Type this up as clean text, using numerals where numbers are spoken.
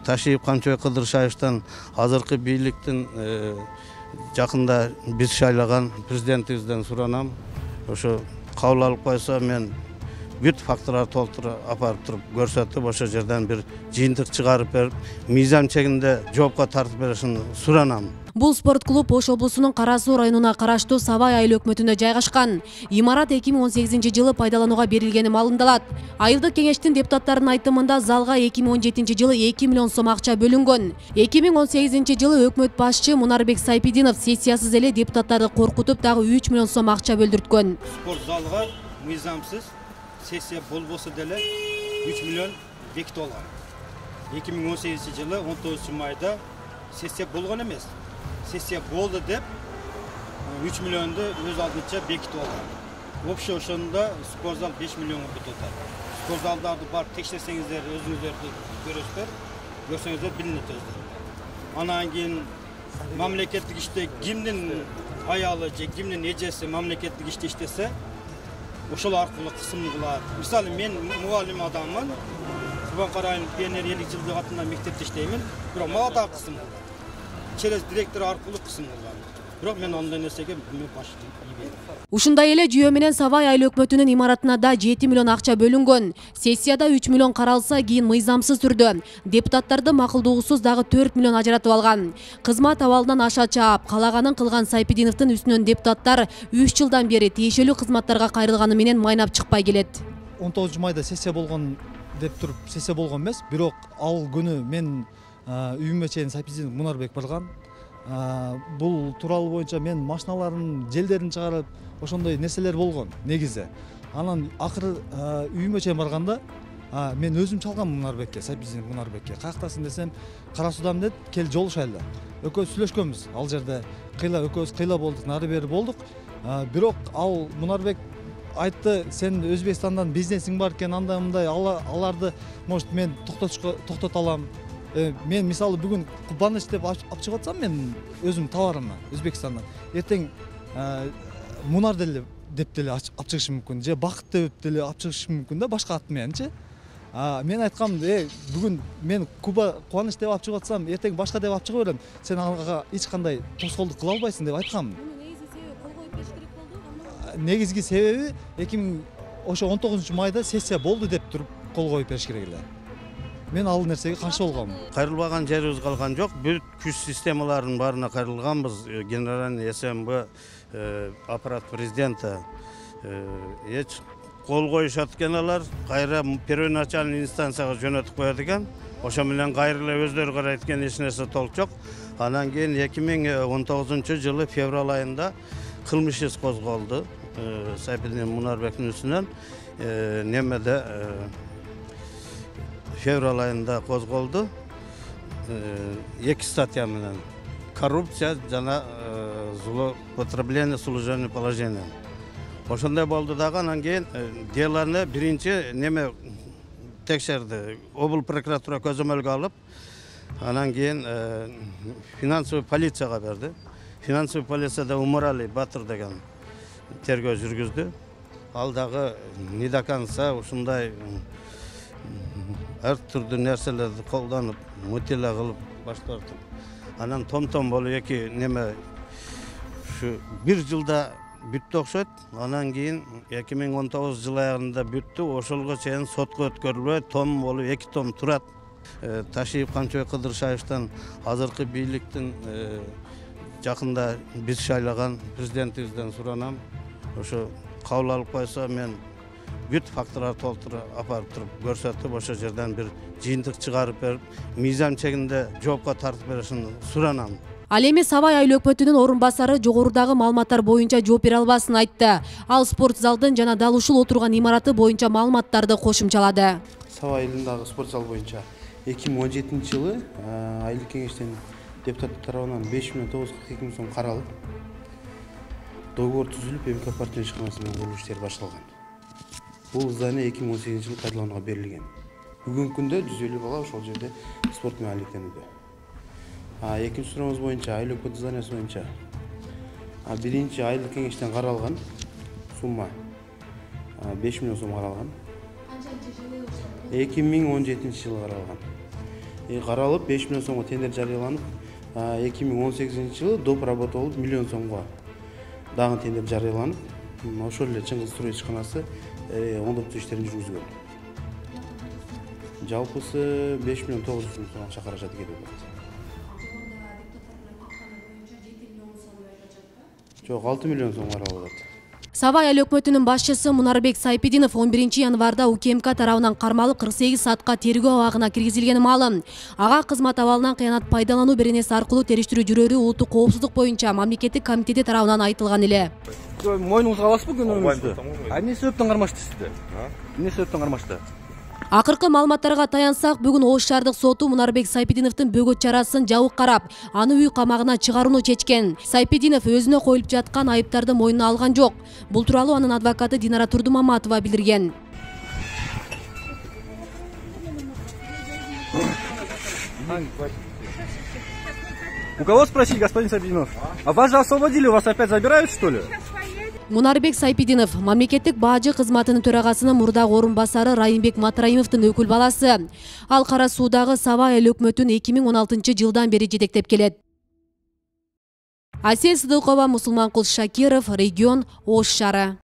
Taşиев Камчыбек Кыдыршаевтан азыркы бийликтин жакында биз шайлаган президентибизден суранам. Ошо кабыл алып койсо мен бүт факторларды толтуруп апарып туруп көрсөтүп, ошо жерден бир жыйынтык чыгарып берип, мыйзам чегинде жоопко тартып беришин суранам. Бул спорт клуб Ош облусунун Кара Суу районуна караштуу Сабай айыл өкмөтүндө жайгашкан. Имарат 2018-жылы пайдаланууга берилгени маалымдалат. Айылдык кеңештин депутаттарынын айтымында залга 2017-жылы 2 миллион сом акча бөлүнгөн. 2018-жылы өкмөт башчы Мунарбек Сайпидинов сессиясыз эле депутаттарды коркутуп дагы 3 миллион сом акча бөлдүрткөн. Спорт залга мыйзамсыз сессия болбосо деле 3 миллион бекитип алган. 2018-жылы 19 майда сессия болгон эмес. Sessiya boldu deb 3 milyondu öz aldınca bekitip algan. Общий ошондо sport zal 5 milyonga бүтүп атат. Sport zalдарды барып текшерсеңиздер, өзүңүздөрдү көрөсүздөр, көрсөңүздөр билинет өздөрү. Анан кийин мамлекеттик иште кимдин аялы же кимдин эжеси мамлекеттик иште иштесе, ошол аркылуу кысым кылат. Мисалы мен мугалим адаммын. Кубанкай районунун пионер 50 жылдык атында мектепте иштеймин. Бирок мага да кысым кылат. Через директор аркылуу кысым кылган. Бирок мен андай нерсеге башчы ийбейм. Ушундай эле жүйө менен Сабай айыл өкмөтүнүн имаратына да 7 миллион акча бөлүнгөн. Сессияда 3 миллион каралса, кийин мыйзамсыз түрдө депутаттарды макулдугусуз дагы 4 миллион ажыратып алган. Кызмат абалынан аша чаап, калаганын кылган Сайпидиновдун үстүнөн депутаттар 3 жылдан бери тиешелүү кызматтарга кайрылганы менен майнап чыкпай келет. 19 майда сессия болгон деп туруп сессия болгон эмес, бирок ал күнү мен үйүмө чейин Сайпидинов Мунарбек барган. Бул тууралуу боюнча мен машиналардын желдерин чыгарып, ошондой нерселер болгон негизи. Анан акыры үйүмө чейин барганда мен өзүм чалгам Мунарбекке, Сайпидинов Мунарбекке. Каяктасың десем, Кара Суудан деп, кел жолушайлы. Экөөбүз сүйлөшкөнбүз. Ал жерде экөөбүз кыйла болдук, нары бери болдук. Бирок ал Мунарбек айтты, сен Өзбекстандан бизнесиң бар экен, андай мындай, аларды может мен токтото алам. Мен мисалы бүгүн кубаныч деп алып чыгып атсам, мен өзүм товарымны Өзбекстандан эртең Мунар деле деп деле алып чыгышым мүмкүн, же Бакыт деп деле алып чыгышым мүмкүн да, башка ат мененчи. Мен айткам, бүгүн мен кубаныч деп алып чыгып атсам, эртең башка деп алып чыга берем. Сен ага эч кандай тоскоолдук кыла албайсың деп айткам. Негизги себеби 19 майда сессия болду деп туруп кол коюп бериш керек эле. Мен ал нерсеге каршы болгом. Кайрылбаган жерибиз калган жок. Бүт күч системаларынын баарына кайрылганбыз. Генеральный СМБ аппарат президента эч кол коюшат экен алар. Кайра первоначальный инстанцияга жөнөтүп коет экен. Ошо менен кайра эле өздөрү карайт экен, эч нерсе толук жок. Анан кийин 2019-жылы февраль айында кылмыш иш козголду. Сайпидинов Мунарбектин үстүнөн немеде февраль айында козголду. 2 статья менен коррупция жана злоупотребление служебным положением. Ошондой болду дагы, анан кийин делону биринчи неме текшерди. Обл прокуратура көзөмөлгө алып, анан кийин финансовый полицияга берди. Финансовый полицияда Умарали Батыр деген тергөө жүргүздү. Ал дагы не до конца ушундай ар түрдүү нерселерди колдонуп, мутила кылып баштырып. Анан том болуп эки неме ушу 1 жылда бүттү окшойт. Анан кийин 2019 жыл аягында бүттү. Ошолго чейин сотко өткөрүлбөй, том болуп 2 том турат. Taşиев Камчыбек Кыдыршаевтан азыркы бийликтин жакында биз шайлаган президентибизден суранам. Ошо кабыл алып койсо, мен бүт факторларды толтуруп апарып туруп көрсөтүп, ошо жерден бир жыйынтык чыгарып берип, мыйзам чегинде жоопко тартып беришин суранам. Ал эми Сабай айыл өкмөтүнүн орун басары жогорудагы маалыматтар боюнча жооп бере албасын айтты. Ал спорт залдын жана дал ушул отурган имараты боюнча маалыматтарды кошумчалады. Сабай айылындагы спорт зал боюнча 2017-жылы айылдык кеңештин депутаттар тарабынан 5 миллион 942 миң сом каралып, договор түзүлүп, МК партия ишканасы менен куруу иштери башталган. Бул здание 2018-жылы пайдаланууга берилген. Бүгүнкү күндө 150 бала ошол жерде спорт менен алектенүүдө. Экинчи суроңуз боюнча, айыл өкмөт зданиясы боюнча биринчи айылдык кеңештен каралган сумма 5 миллион сом каралган. 2017-жылы каралган. каралып 5 миллион сомго тендер жарыяланып 2018 жылы доп работа болуп миллион сомго дагы тендер жарыяланып ошол эле Чыңгыз строй ишканасы оңдоптуу иштерин жүргүзгөн. Жалпысы 5 миллион 900 миң сом акча каражаты кетип атат. Жок, 6 миллион сом каралып атат. Сабай айыл өкмөтүнүн башчысы Мунарбек Сайпидинов 11 январда УКМК тарабынан кармалып 48 саатка тергөө абагына киргизилгени маалым. Ага кызмат абалынан кыянат пайдалануу беренеси аркылуу териштирүү жүрөрү улуттук коопсуздук боюнча мамлекеттик комитети тарабынан айтылган эле. Мойнуңузга аласызбы күнөөңүздү? Эмне себептен кармашты сизди? Эмне себептен кармашты? Акыркы маалыматтарга таянсак, бүгүн Ош шаардык соту Мунарбек Сайпидиновдун бөгөт чарасын жабык карап, аны үй камагына чыгарууну чечкен. Сайпидинов өзүнө коюлуп жаткан айыптарды мойнуна алган жок. Бул тууралуу анын адвокаты Динара Турдумаматова билдирген. У кого спросить, господин Сайпидинов? А вас же освободили, вас опять забирают, что ли? Мунарбек Сайпидинов мамлекеттик баажы кызматынын төрагасынын мурдагы орун басары Райымбек Матраимовдун өкүл баласы. Ал Кара Суудагы Сабай айыл өкмөтүн 2016 жылдан бери жетектеп келет. Асел Сыдыкова, Мусулманкул Шакиров, регион Ош шаары.